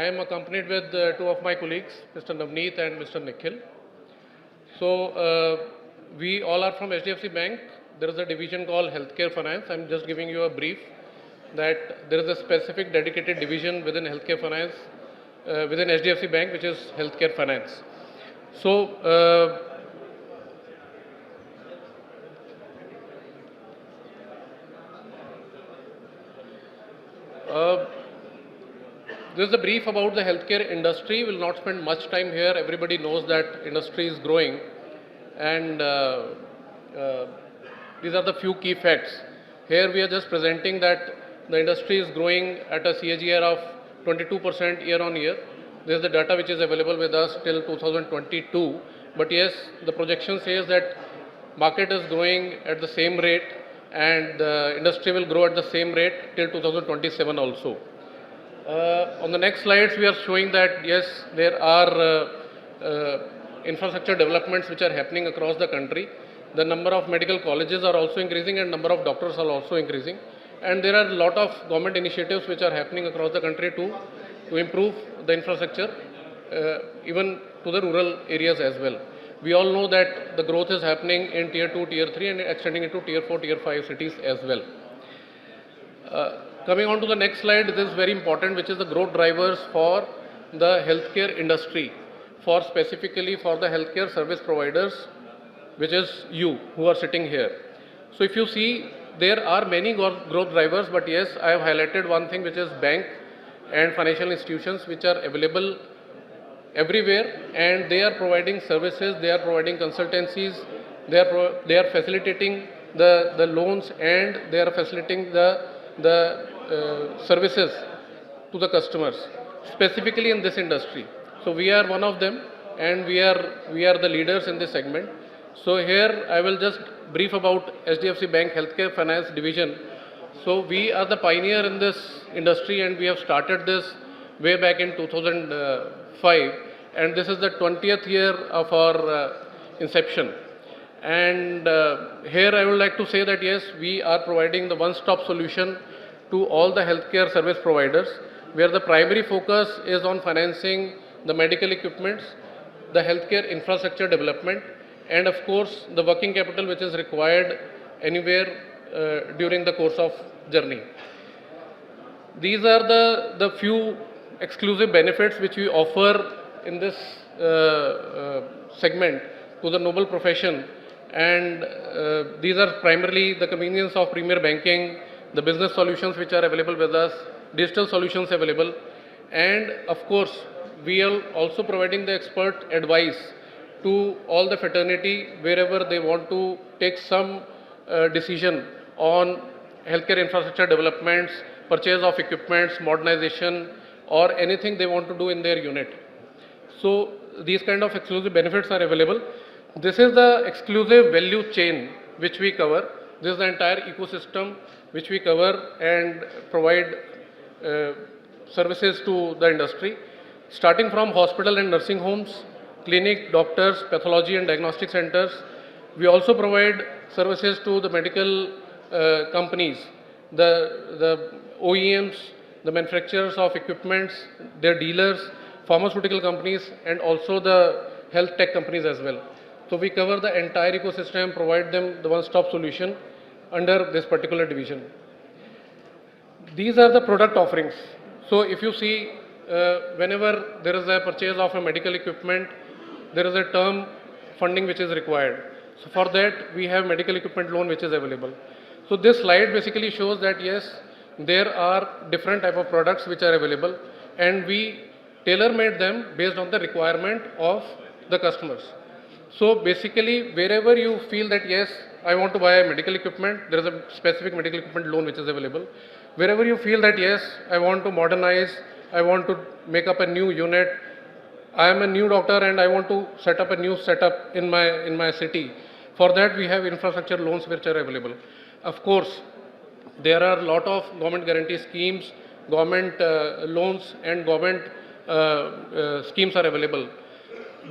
I am accompanied with two of my colleagues, Mr. Navneet and Mr. Nikhil. So, we all are from HDFC Bank. There is a division called Healthcare Finance. I'm just giving you a brief that there is a specific dedicated division within Healthcare Finance, within HDFC Bank, which is Healthcare Finance. So, this is a brief about the healthcare industry. We'll not spend much time here. Everybody knows that industry is growing, and these are the few key facts. Here we are just presenting that the industry is growing at a CAGR of 22% year on year. This is the data which is available with us till 2022. But yes, the projection says that market is growing at the same rate, and the industry will grow at the same rate till 2027 also. On the next slides, we are showing that yes, there are infrastructure developments which are happening across the country. The number of medical colleges are also increasing, and number of doctors are also increasing. And there are a lot of government initiatives which are happening across the country to improve the infrastructure, even to the rural areas as well. We all know that the growth is happening in Tier 2, Tier 3 and extending into Tier 4, Tier 5 cities as well. Coming on to the next slide, this is very important, which is the growth drivers for the healthcare industry, specifically for the healthcare service providers, which is you who are sitting here. So if you see, there are many growth drivers, but yes, I have highlighted one thing, which is bank and financial institutions, which are available everywhere, and they are providing services, they are providing consultancies, they are facilitating the loans, and they are facilitating the services to the customers, specifically in this industry. So we are one of them, and we are the leaders in this segment. So here I will just brief about HDFC Bank Healthcare Finance Division. So we are the pioneer in this industry, and we have started this way back in 2005, and this is the 20th year of our inception. And here I would like to say that yes, we are providing the one-stop solution to all the healthcare service providers, where the primary focus is on financing the medical equipments, the healthcare infrastructure development, and of course the working capital which is required anywhere during the course of journey. These are the few exclusive benefits which we offer in this segment to the noble profession, and these are primarily the convenience of premier banking, the business solutions which are available with us, digital solutions available, and of course we are also providing the expert advice to all the fraternity wherever they want to take some decision on healthcare infrastructure developments, purchase of equipments, modernization, or anything they want to do in their unit. So these kind of exclusive benefits are available. This is the exclusive value chain which we cover. This is the entire ecosystem which we cover and provide services to the industry, starting from hospital and nursing homes, clinic, doctors, pathology and diagnostic centers. We also provide services to the medical companies, the OEMs, the manufacturers of equipments, their dealers, pharmaceutical companies, and also the health tech companies as well. So we cover the entire ecosystem, provide them the one-stop solution under this particular division. These are the product offerings. So if you see, whenever there is a purchase of a medical equipment, there is a term funding which is required. So for that, we have medical equipment loan which is available. So this slide basically shows that yes, there are different type of products which are available, and we tailor-made them based on the requirement of the customers. So basically, wherever you feel that yes, I want to buy a medical equipment, there is a specific medical equipment loan which is available. Wherever you feel that yes, I want to modernize, I want to make up a new unit, I am a new doctor and I want to set up a new setup in my city. For that, we have infrastructure loans which are available. Of course, there are a lot of government guarantee schemes, government loans, and government schemes are available.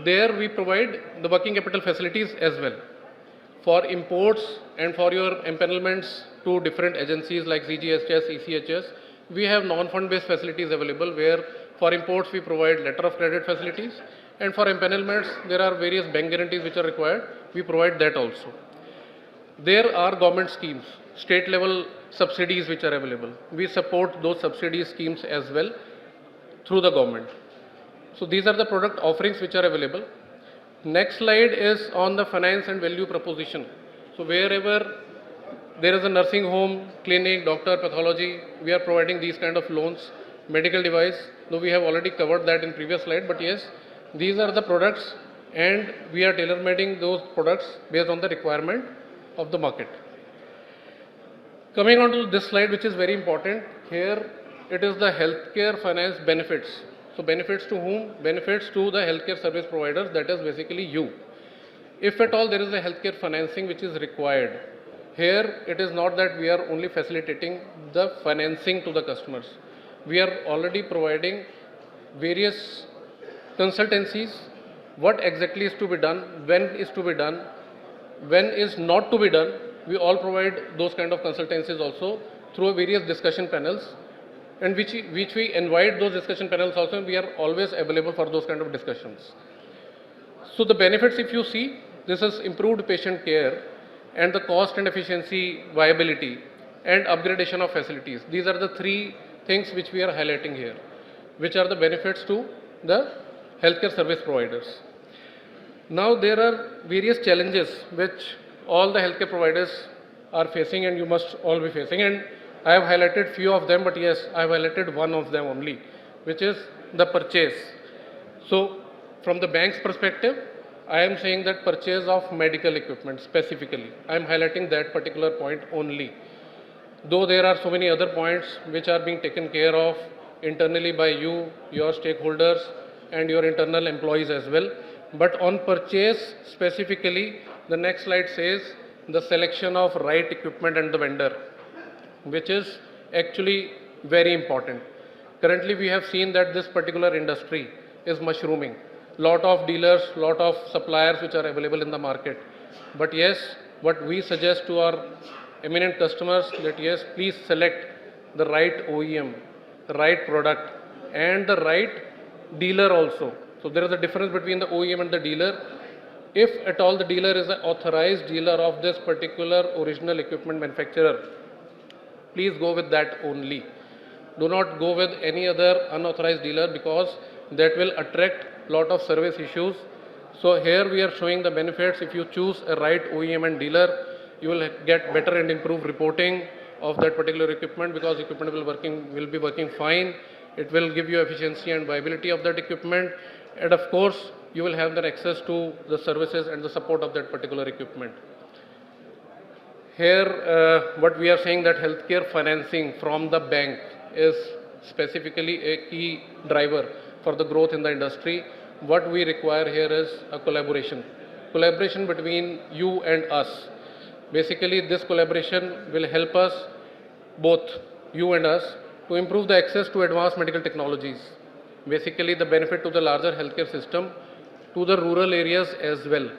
There we provide the working capital facilities as well. For imports and for your empanelments to different agencies like CGHS, ECHS, we have non-fund based facilities available where For imports, we provide letter of credit facilities. And for empanelments, there are various bank guarantees which are required. We provide that also. There are government schemes, state level subsidies which are available. We support those subsidy schemes as well through the government. So these are the product offerings which are available. Next slide is on the finance and value proposition. So wherever there is a nursing home, clinic, doctor, pathology, we are providing these kind of loans. Medical device, though we have already covered that in previous slide, but yes, these are the products and we are tailor-making those products based on the requirement of the market. Coming on to this slide, which is very important, here it is the healthcare finance benefits. So benefits to whom? Benefits to the healthcare service providers, that is basically you. If at all there is a healthcare financing which is required, here it is not that we are only facilitating the financing to the customers. We are already providing various consultancies, what exactly is to be done, when is to be done, when is not to be done. We all provide those kind of consultancies also through various discussion panels, and which we invite those discussion panels also, and we are always available for those kind of discussions. So the benefits, if you see, this is improved patient care and the cost and efficiency viability and upgradation of facilities. These are the three things which we are highlighting here, which are the benefits to the healthcare service providers. Now there are various challenges which all the healthcare providers are facing, and you must all be facing, and I have highlighted few of them, but yes, I have highlighted one of them only, which is the purchase. So from the bank's perspective, I am saying that purchase of medical equipment specifically, I am highlighting that particular point only. Though there are so many other points which are being taken care of internally by you, your stakeholders and your internal employees as well. But on purchase specifically, the next slide says the selection of right equipment and the vendor, which is actually very important. Currently we have seen that this particular industry is mushrooming. Lot of dealers, lot of suppliers which are available in the market. But yes, what we suggest to our eminent customers that yes, please select the right OEM, the right product and the right dealer also. So there is a difference between the OEM and the dealer. If at all the dealer is an authorized dealer of this particular original equipment manufacturer, please go with that only. Do not go with any other unauthorized dealer, because that will attract lot of service issues. So here we are showing the benefits. If you choose a right OEM and dealer, you will get better and improved reporting of that particular equipment, because equipment will be working fine. It will give you efficiency and viability of that equipment, and of course you will have the access to the services and the support of that particular equipment. Here what we are saying that healthcare financing from the bank is specifically a key driver for the growth in the industry. What we require here is a collaboration between you and us. Basically this collaboration will help us, both you and us, to improve the access to advanced medical technologies. Basically the benefit to the larger healthcare system, to the rural areas as well.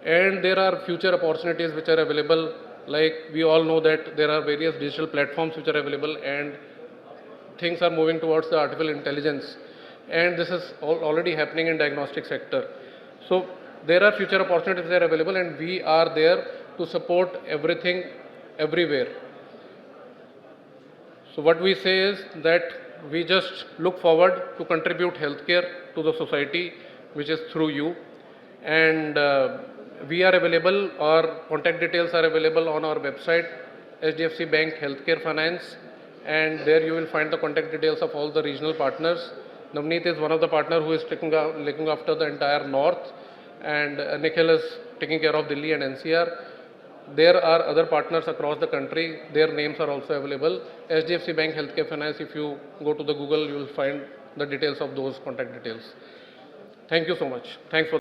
And there are future opportunities which are available, like we all know that there are various digital platforms which are available, and things are moving towards the artificial intelligence, and this is already happening in diagnostic sector. So there are future opportunities that are available, and we are there to support everything everywhere. So what we say is that we just look forward to contribute healthcare to the society, which is through you, and we are available. Our contact details are available on our website, HDFC Bank Healthcare Finance, and there you will find the contact details of all the regional partners. Navneet is one of the partners who is looking after the entire north, and Nikhil is taking care of Delhi and NCR. There are other partners across the country. Their names are also available. HDFC Bank Healthcare Finance, if you go to the Google, you will find the details of those contact details. Thank you so much. Thanks for